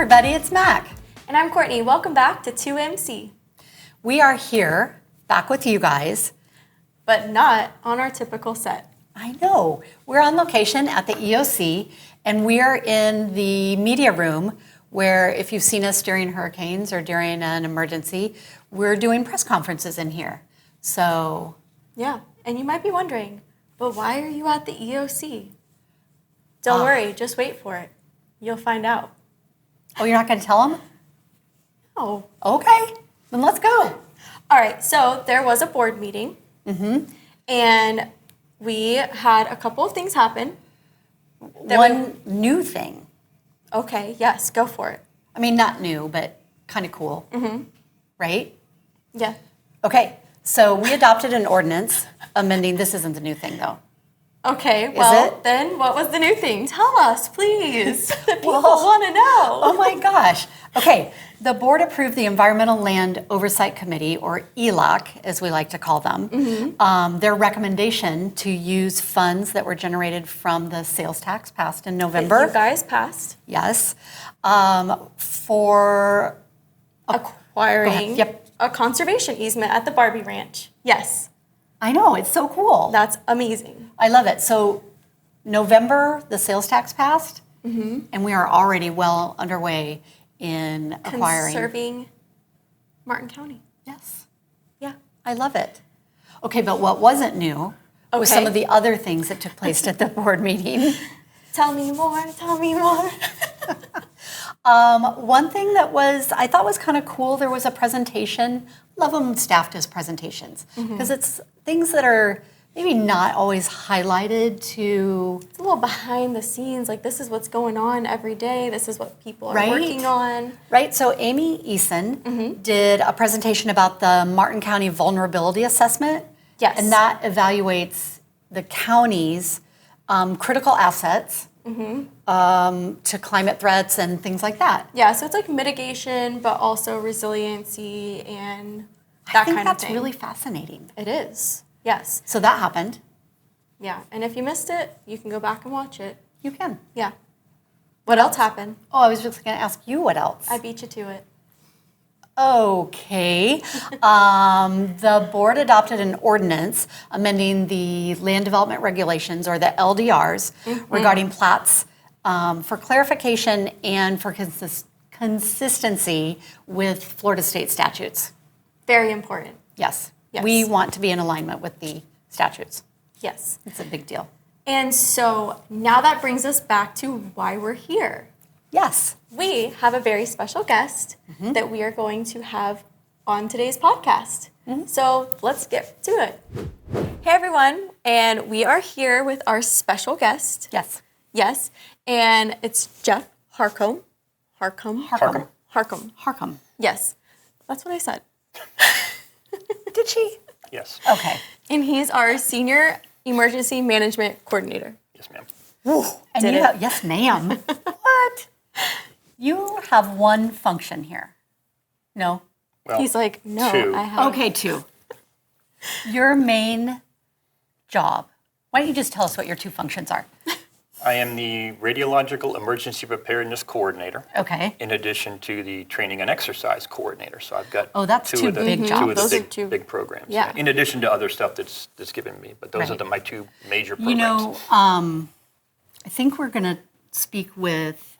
everybody, it's MAK. And I'm Courtney. Welcome back to 2MC. We are here, back with you guys. But not on our typical set. I know. We're on location at the EOC, and we are in the media room where, if you've seen us during hurricanes or during an emergency, we're doing press conferences in here. So... yeah, and you might be wondering, but why are you at the EOC? Don't worry, just wait for it. You'll find out. Oh, you're not going to tell them? Oh. Okay, then let's go. All right, so there was a board meeting, and we had a couple of things happen. One new thing. Okay, yes, go for it. I mean, not new, but kind of cool. Right? Yeah. Okay, so we adopted an ordinance amending, this isn't the new thing though. Okay, well, then what was the new thing? Tell us, please. The people want to know. Oh my gosh. Okay, the board approved the Environmental Land Oversight Committee, or ELOC, as we like to call them, their recommendation to use funds that were generated from the sales tax passed in November. That you guys passed. Yes. For acquiring a conservation easement at the Barbie Ranch. Yes. I know, it's so cool. That's amazing. I love it. So November, the sales tax passed, and we are already well underway in acquiring. Conserving Martin County. Yes. Yeah. I love it. Okay, but what wasn't new was some of the other things that took place at the board meeting. Tell me more, tell me more. One thing that I thought was kind of cool, there was a presentation. Love when staff does presentations because it's things that are maybe not always highlighted to... It's a little behind the scenes, like this is what's going on every day, this is what people are working on. Right, so Amy Eason did a presentation about the Martin County Vulnerability Assessment. Yes. And that evaluates the county's critical assets to climate threats and things like that. Yeah, so it's like mitigation, but also resiliency and that kind of thing. I think that's really fascinating. It is, yes. So that happened. Yeah, and if you missed it, you can go back and watch it. You can. Yeah. What else happened? Oh, I was just going to ask you what else. I beat you to it. Okay. The board adopted an ordinance amending the land development regulations, or the LDRs, regarding plats for clarification and for consistency with Florida State statutes. Very important. Yes. Yes. We want to be in alignment with the statutes. Yes. It's a big deal. And so now that brings us back to why we're here. Yes. We have a very special guest that we are going to have on today's podcast. So let's get to it. Hey everyone, and we are here with our special guest. Yes. Yes, and it's Jeff Harkcom. Harkcom. Yes, that's what I said. Did she? Yes. Okay. And he's our Senior Emergency Management Coordinator. Yes, ma'am. And you have, yes, ma'am. What? You have one function here. No? Well, He's like, no, two. I have. Okay, two. Your main job. Why don't you just tell us what your two functions are? I am the Radiological Emergency Preparedness Coordinator. Okay. In addition to the Training and Exercise Coordinator. So I've got that's two big jobs. Two of the Those are two. big programs. Yeah. In addition to other stuff that's given me. But those are my two major programs. You know, I think we're going to speak with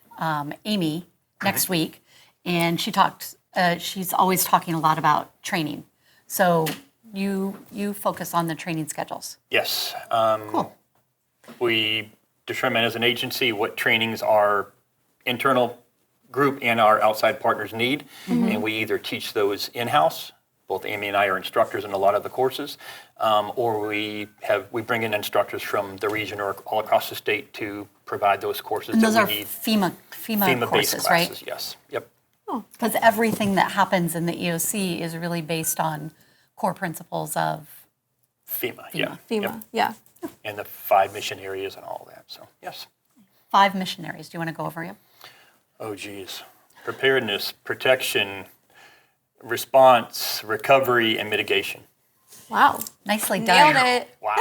Amy next week, and she's always talking a lot about training. So you focus on the training schedules. Yes. Cool. We determine as an agency what trainings our internal group and our outside partners need, and we either teach those in-house. Both Amy and I are instructors in a lot of the courses, or we bring in instructors from the region or all across the state to provide those courses And those that are we need. FEMA courses, right? Classes, yes. Yep. Because everything that happens in the EOC is really based on core principles of FEMA. Yeah. FEMA, Yep. yeah. And the 5 mission areas and all that. So yes. 5 missionaries. Do you want to go over them? Oh geez. Preparedness, protection, response, recovery, and mitigation. Wow. Nicely done. Nailed it. Wow.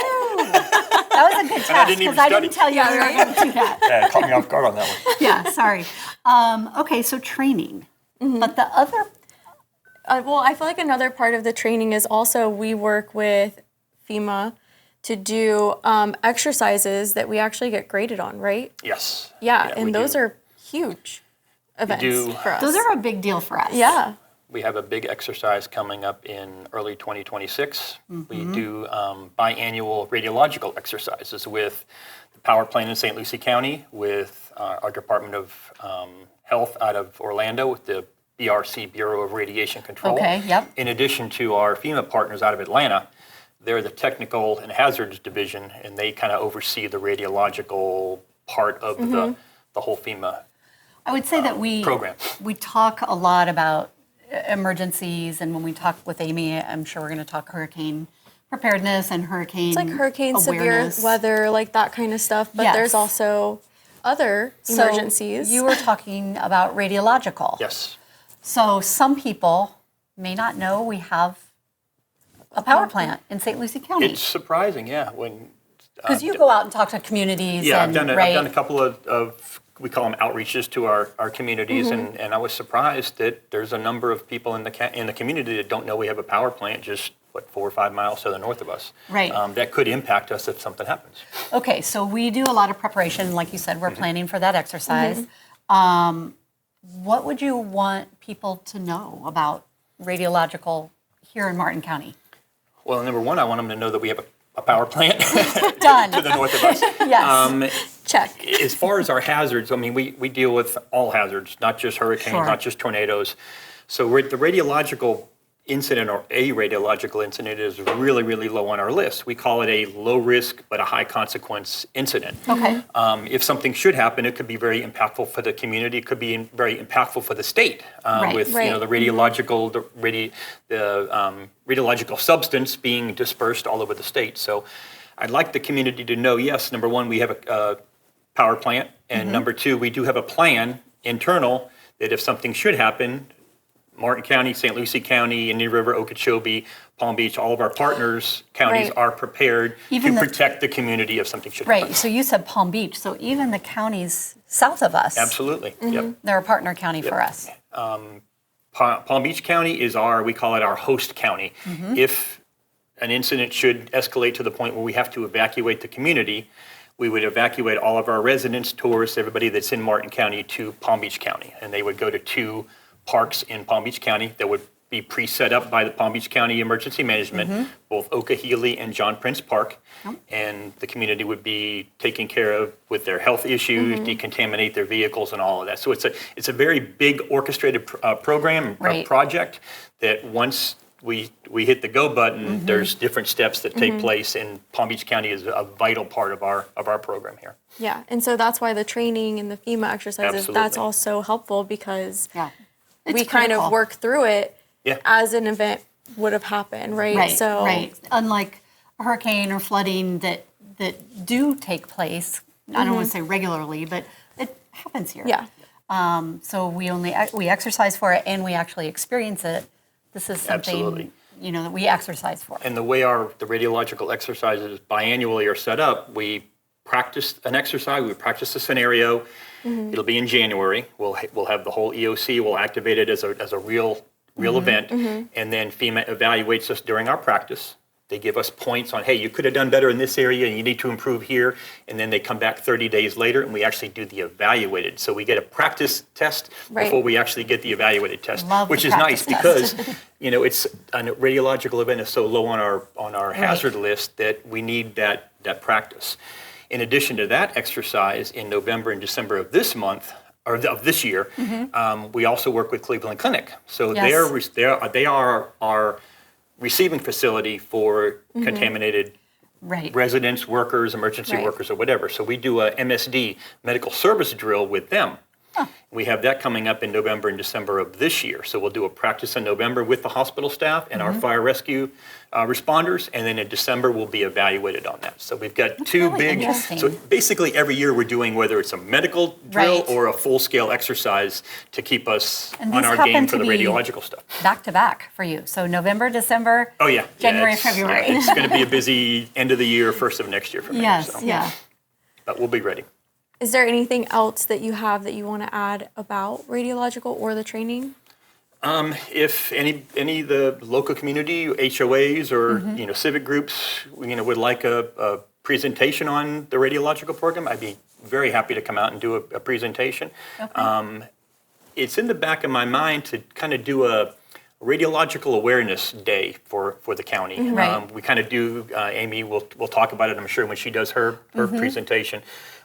That was a good test didn't even because I didn't study. tell you we were going to do that. Yeah, it caught me off guard on that one. Yeah, sorry. Okay, so training. But the other, Well, I feel like another part of the training is also we work with FEMA to do exercises that we actually get graded on, right? Yes. Yeah, we and those do. are huge events do. for us. those are a big deal for us. Yeah. We have a big exercise coming up in early 2026. We do biannual radiological exercises with the power plant in St. Lucie County, with our Department of Health out of Orlando, with the BRC, Bureau of Radiation Control. Okay, yep. In addition to our FEMA partners out of Atlanta, they're the Technical and Hazards Division, and they kind of oversee the radiological part of the whole FEMA I would say that program. we talk a lot about emergencies, and when we talk with Amy, I'm sure we're going to talk hurricane preparedness and hurricane It's like hurricane, awareness. severe weather, like that kind of stuff. But Yes. there's also other So emergencies. you were talking about radiological. Yes. So some people may not know we have a power plant in St. Lucie County. It's surprising, yeah. When Because you go out and talk to communities. Yeah, and, I've right? done a couple of we call them outreaches to our communities, and I was surprised that there's a number of people in the community that don't know we have a power plant just 4 or 5 miles to the north of us. Right. That could impact us if something happens. Okay, so we do a lot of preparation. Like you said, we're planning for that exercise. What would you want people to know about radiological here in Martin County? Well, number one, I want them to know that we have a power plant Done. to the north of us. Yes. Check. As far as our hazards, I mean, we deal with all hazards, not just hurricanes, Sure. not just tornadoes. So the radiological incident or a radiological incident is really, really low on our list. We call it a low risk but a high consequence incident. Okay. If something should happen, it could be very impactful for the community. It could be very impactful for the state Right. with Right. the radiological radiological substance being dispersed all over the state. So I'd like the community to know, yes, number one, we have a power plant, and number two, we do have a plan internal that if something should happen, Martin County, St. Lucie County, Indian River, Okeechobee, Palm Beach, all of our partners counties Right. are prepared Even to the- protect the community if something should happen. Right, so you said Palm Beach, so even the counties south of us, Absolutely. Yep. they're a partner county for us. Palm Beach County is we call it our host county. If an incident should escalate to the point where we have to evacuate the community, we would evacuate all of our residents, tourists, everybody that's in Martin County to Palm Beach County. And they would go to 2 parks in Palm Beach County that would be pre-set up by the Palm Beach County Emergency Management, both Oka-Healy and John Prince Park. And the community would be taken care of with their health issues, decontaminate their vehicles and all of that. So it's a very big orchestrated program, Right. project that once we hit the go button, there's different steps that take place, and Palm Beach County is a vital part of our program here. Yeah, and so that's why the training and the FEMA exercises, that's Absolutely. also helpful because Yeah. we It's kind critical. of work through it Yeah. as an event would have happened, right? Right, So right. Unlike a hurricane or flooding that do take place, I don't want to say regularly, but it happens here. yeah, So we exercise for it and we actually experience it. This is something Absolutely. that we exercise for. And the way the radiological exercises biannually are set up, we practice an exercise, we practice a scenario. It'll be in January. We'll have the whole EOC. We'll activate it as a real event, and then FEMA evaluates us during our practice. They give us points on, hey, you could have done better in this area, and you need to improve here. And then they come back 30 days later, and we actually do the evaluated. So we get a practice test Right. before we actually get the evaluated test, Love the which is nice practice because it's a radiological event is so low on our hazard list that we need that practice. In addition to that exercise, in November and December of this month, or of this year, we also work with Cleveland Clinic. So Yes. they are our receiving facility for contaminated Right. residents, workers, emergency Right. workers, or whatever. So we do a MSD, medical service drill with them. We have that coming up in November and December of this year. So we'll do a practice in November with the hospital staff and our fire rescue responders, and then in December we'll be evaluated on that. So we've got two really big. interesting. So basically every year we're doing whether it's a medical drill Right. or a full-scale exercise to keep us And on these our happen game to for the be radiological stuff. Back to back for you. So November, December. Oh yeah, January, it's- February. It's going to be a busy end of the year, first of next year for me. Yes, so. yeah. But we'll be ready. Is there anything else that you have that you want to add about radiological or the training? If any of the local community, HOAs or civic groups, would like a presentation on the radiological program, I'd be very happy to come out and do a presentation. Okay. It's in the back of my mind to kind of do a radiological awareness day for the county. Right. We kind of do. Amy will talk about it, I'm sure, when she does her presentation.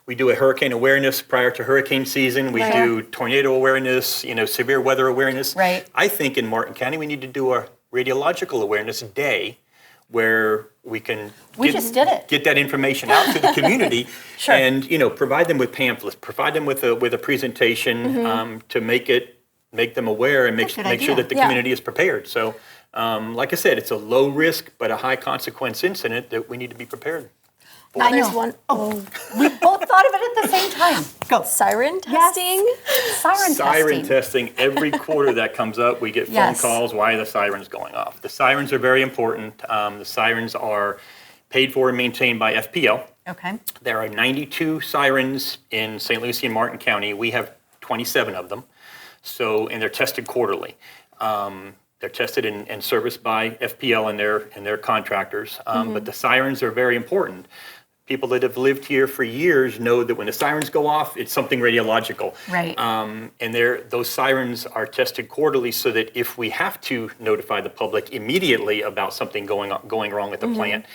We do a hurricane awareness prior to hurricane season. We do tornado awareness, severe weather awareness. Right. I think in Martin County we need to do a radiological awareness day where we can just did it. get that information out to the community Sure. and provide them with pamphlets, provide them with a presentation to make them aware and make Good sure idea. that the community is prepared. So like I said, it's a low risk but a high consequence incident that we need to be prepared. I There's know. one We both thought of it at the same time. Go. siren testing. Siren testing. testing. Every quarter that comes up, we get phone Yes. calls. Why are the sirens going off? The sirens are very important. The sirens are paid for and maintained by FPL. Okay. There are 92 sirens in St. Lucie and Martin County. We have 27 of them. And they're tested quarterly. They're tested and serviced by FPL and their contractors. But the sirens are very important. People that have lived here for years know that when the sirens go off, it's something radiological. Right. And those sirens are tested quarterly so that if we have to notify the public immediately about something going wrong at the plant,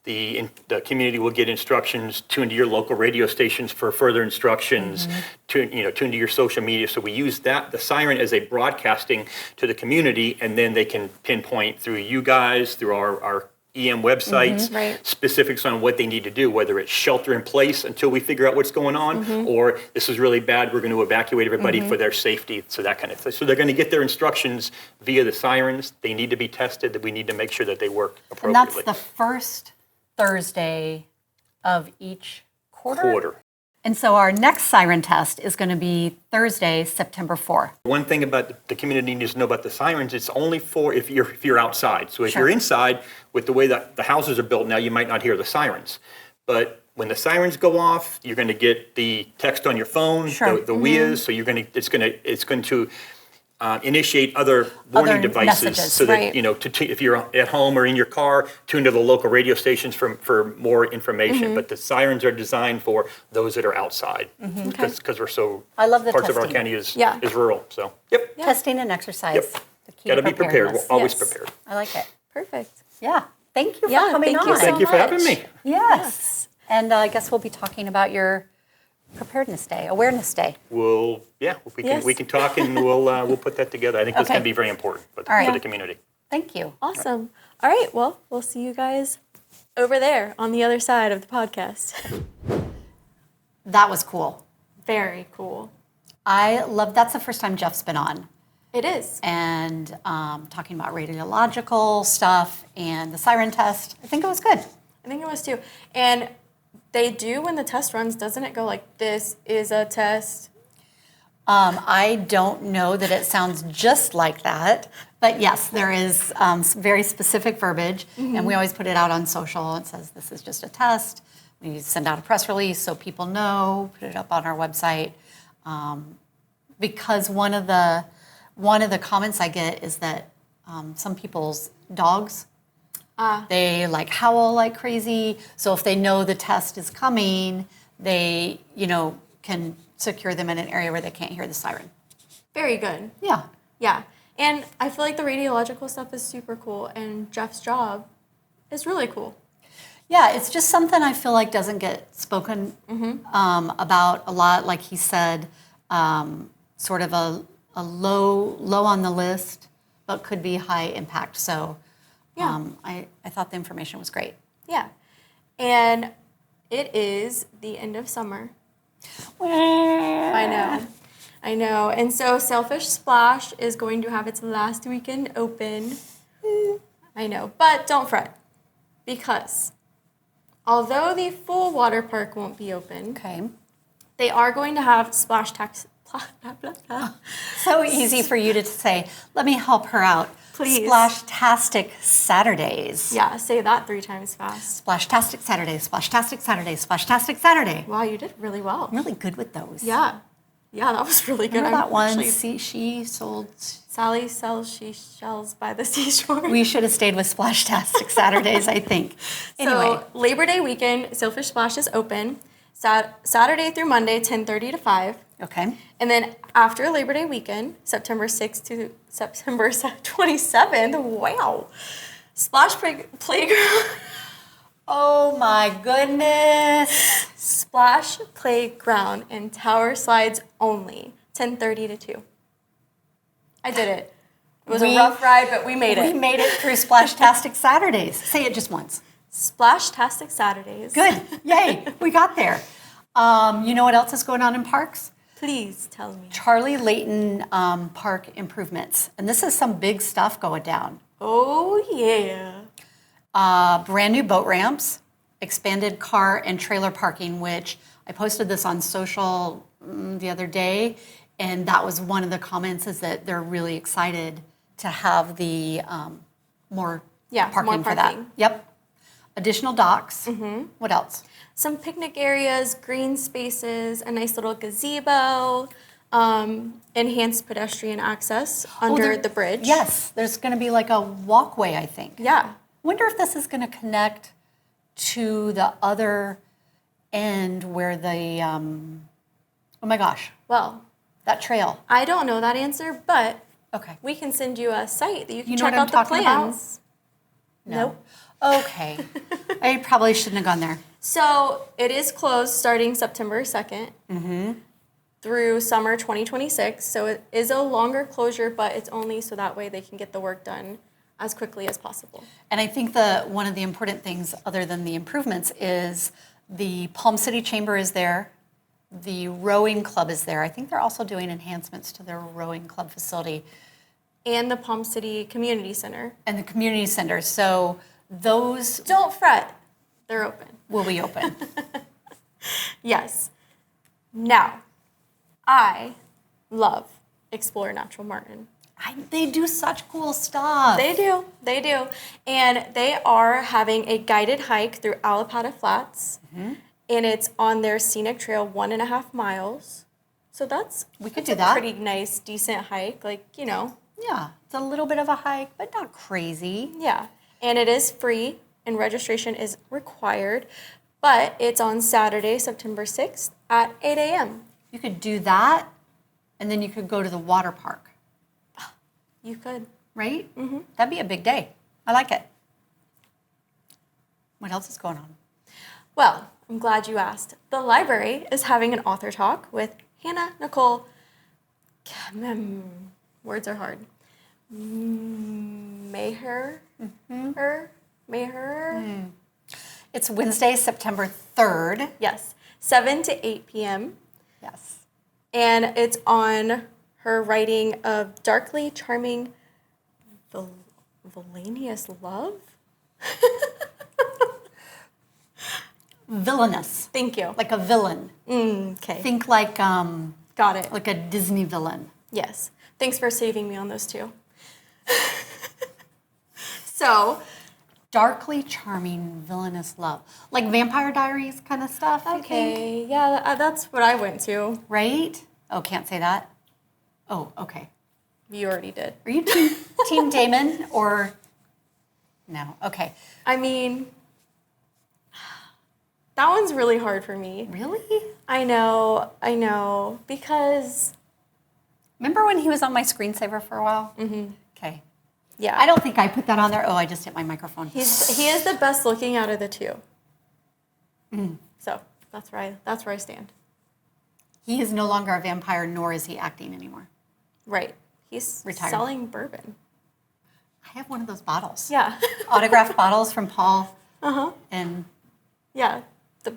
the community will get instructions, tune to your local radio stations for further instructions, tune to your social media. So we use the siren as a broadcasting to the community, and then they can pinpoint through you guys, through our EM websites, Right. specifics on what they need to do, whether it's shelter in place until we figure out what's going on, or this is really bad, we're going to evacuate everybody for their safety, so that kind of thing. So they're going to get their instructions via the sirens. They need to be tested, that we need to make sure that they work And appropriately. that's the first Thursday of each quarter? And so our next siren test is going to be Thursday, September 4th. One thing about the community needs to know about the sirens, it's only for if you're outside. So if Sure. you're inside, with the way that the houses are built now, you might not hear the sirens. But when the sirens go off, you're going to get the text on your phone, Sure. the WIAs. So it's going to initiate other warning Other devices, messages, so that right. if you're at home or in your car, tune to the local radio stations for more information. But the sirens are designed for those that are outside, because we're so I love the parts of our testing. county is Yeah. rural. So yep, Testing and exercise. Yep. The key got to to be prepared. We're preparedness. always Yes. prepared. I like it. Perfect. Yeah. Thank you for Yeah, coming thank on. you so Thank you for having much. me. Yes. And I guess we'll be talking about your Preparedness Day, Awareness Day. We can talk and we'll put that together. I think that's Okay. going to be very important for right. the community. Thank you. Awesome. All right. Well, we'll see you guys over there on the other side of the podcast. That was cool. Very cool. I love, that's the first time Jeff's been on. It is. And talking about radiological stuff and the siren test. I think it was good. I think it was too. And they do, when the test runs, doesn't it go like, this is a test? I don't know that it sounds just like that, but yes, there is very specific verbiage, and we always put it out on social. It says this is just a test. We send out a press release so people know, put it up on our website, because one of the comments I get is that some people's dogs, they like howl like crazy. So if they know the test is coming, they can secure them in an area where they can't hear the siren. Very good. Yeah. Yeah. And I feel like the radiological stuff is super cool, and Jeff's job is really cool. Yeah, it's just something I feel like doesn't get spoken about a lot. Like he said, sort of a low on the list, but could be high impact. So I thought the information was great. Yeah. And it is the end of summer. I know. And so Sailfish Splash is going to have its last weekend open. I know. But don't fret, because although the full water park won't be open, Okay. they are going to have splash blah, blah, blah, blah. So easy for you to say, let me help her out. Please. Splashtastic Saturdays. Yeah, say that 3 times fast. Splashtastic Saturdays, Splashtastic Saturdays, Splashtastic Saturday. Wow, you did really well. I'm really good with those. Yeah. Yeah, that was really good. Remember that one? Actually, She sold. Sally sells seashells by the seashore. We should have stayed with Splashtastic Saturdays, I think. Anyway, So Labor Day weekend, Sailfish Splash is open. Saturday through Monday, 10:30 to 5. okay. And then after Labor Day weekend, September 6th to September 27th, wow, Splash Playground, Oh my goodness. Splash Playground and Tower Slides only, 10:30 to 2. I did it. It was a rough ride, but we made it. We made it through Splashtastic Saturdays. Say it just once. Splashtastic Saturdays. Good. Yay. We got there. You know what else is going on in parks? Please tell me. Charlie Layton Park improvements. And this is some big stuff going down. Oh, yeah. Brand new boat ramps, expanded car and trailer parking, which I posted this on social the other day. And that was one of the comments, is that they're really excited to have the more parking for that. parking. Yep. Additional docks. What else? Some picnic areas, green spaces, a nice little gazebo, enhanced pedestrian access under the bridge. Yes, there's going to be like a walkway, I think. Yeah. Wonder if this is going to connect to the other end where the, oh my gosh, Well, that trail. I don't know that answer, but Okay. we can send you a site that you can You know check what I'm out the talking about? plans. No. Nope. Okay. I probably shouldn't have gone there. So it is closed starting September 2nd through summer 2026. So it is a longer closure, but it's only so that way they can get the work done as quickly as possible. And I think one of the important things, other than the improvements, is the Palm City Chamber is there. The rowing club is there. I think they're also doing enhancements to their rowing club facility And the Palm City Community Center. and the community center. So those Don't fret, they're open. will be open. Yes. Now, I love Explore Natural Martin. They do such cool stuff. They do. And they are having a guided hike through Alapata Flats. And it's on their scenic trail, 1.5 miles. So that's We could that's do a that. pretty nice, decent hike. Like, Yeah, it's a little bit of a hike, but not crazy. yeah. And it is free and registration is required. But it's on Saturday, September 6th at 8 a.m. You could do that, and then you could go to the water park, You could. right? Mm-hmm. That'd be a big day. I like it. What else is going on? Well, I'm glad you asked. The library is having an author talk with Hannah Nicole. Words are hard. Maher? Maher? It's Wednesday, September 3rd. Yes. 7 to 8 p.m. Yes. And it's on her writing of Darkly Charming Villainous Love? Villainous, Thank you. like a villain. Okay. Think like Got it. like a Disney villain. Yes. Thanks for saving me on those two. So, Darkly charming, villainous love. Like Vampire Diaries kind of stuff, I think. okay. Yeah, that's what I went to. Right? Oh, can't say that? Oh, okay. You already did. Are you team Damon or no? Okay. I mean, that one's really hard for me. Really? I know, because, Remember when he was on my screensaver for a while? Mm-hmm. Okay. yeah. I don't think I put that on there. Oh, I just hit my microphone. He is the best looking out of the two. So, that's where I stand. He is no longer a vampire, nor is he acting anymore. Right. He's Retired. selling bourbon. I have one of those bottles. Yeah. Autographed bottles from Paul Uh-huh. and Yeah. The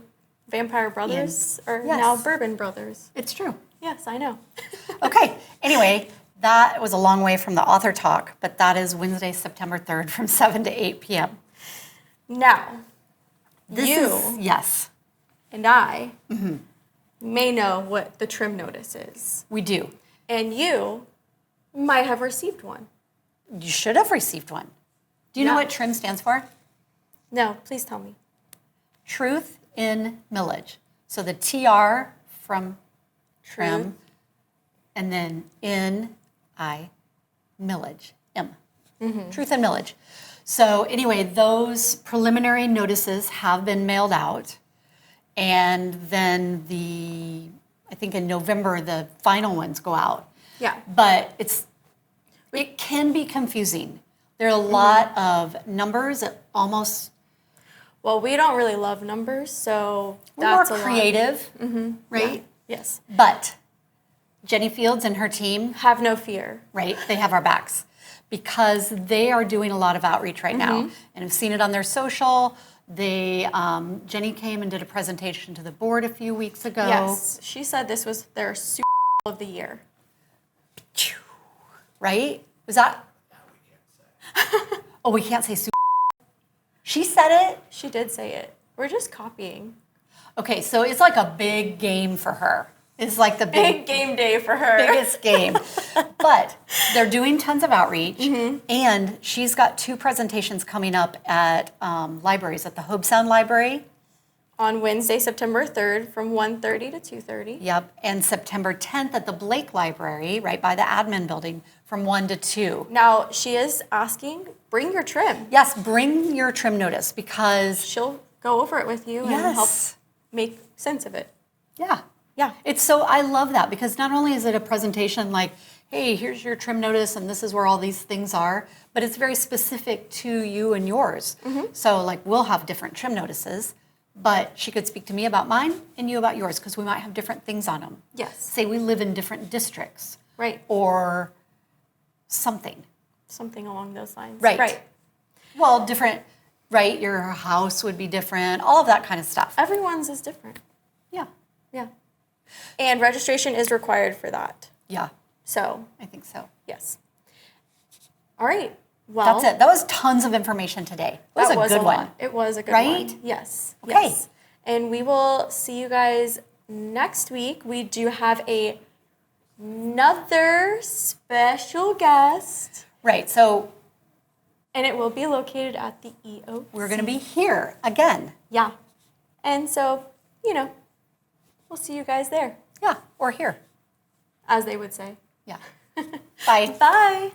Vampire Brothers are Yes. now Bourbon Brothers. it's true. Yes, I know. Okay. Anyway, that was a long way from the author talk, but that is Wednesday, September 3rd from 7 to 8 p.m. Now, This you is, yes. and I may know what the trim notice is. We do. And you might have received one. You should have received one. Do you know Yeah. what TRIM stands for? No, please tell me. Truth in Millage. So the TR from trim, Truth. and then I, millage, M. Truth in Millage. So anyway, those preliminary notices have been mailed out. And then I think in November, the final ones go out. Yeah. But it can be confusing. There are a lot of numbers that almost, Well, we don't really love numbers, so we're that's more a lot. creative, right? Yes. But Jenny Fields and her team, Have no fear. right, they have our backs because they are doing a lot of outreach right now. And I've seen it on their social. Jenny came and did a presentation to the board a few weeks ago. Yes. She said this was their Super Bowl of the year. Right? Was that? Oh, we can't say super. She said it? She did say it. We're just copying. Okay, so it's like a big game for her. It's like the Big game day for her. biggest game. But they're doing tons of outreach, and she's got 2 presentations coming up at libraries, at the Hobe Sound Library. On Wednesday, September 3rd from 1:30 to 2:30. Yep, and September 10th at the Blake Library, right by the admin building, from 1 to 2. Now, she is asking, bring your trim. Yes, bring your trim notice because, She'll go over it with you and help yes, make sense of it. yeah. Yeah. I love that because not only is it a presentation like, hey, here's your trim notice and this is where all these things are, but it's very specific to you and yours. So like we'll have different trim notices, but she could speak to me about mine and you about yours because we might have different things on them. Yes. Say we live in different districts. Right. Or something. Something along those lines. Right. Right. Well, different, right? Your house would be different, all of that kind of stuff. Everyone's is different. Yeah. Yeah. And registration is required for that. Yeah, So, I think so. yes. All right. Well, That's it. That was tons of information today. That was a good one. lot. It was a good Right? one. Yes. Okay. Yes. And we will see you guys next week. We do have another special guest, Right. So and it will be located at the EOC. we're going to be here again. Yeah. And so, we'll see you guys there, Yeah. Or here. as they would say. Yeah. Bye. Bye.